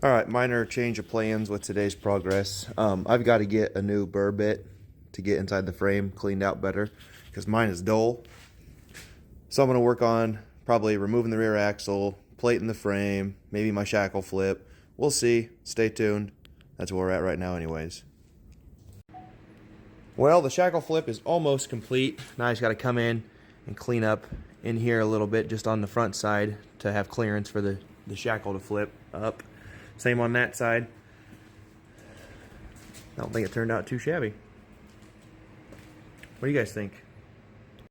All right, minor change of plans with today's progress. I've got to get a new burr bit to get inside the frame cleaned out better because mine is dull. So I'm going to work on probably removing the rear axle, plating the frame, maybe my shackle flip. We'll see. Stay tuned. That's where we're at right now anyways. Well, the shackle flip is almost complete. Now I just got to come in and clean up in here a little bit just on the front side to have clearance for the shackle to flip up. Same on that side. I don't think it turned out too shabby. What do you guys think?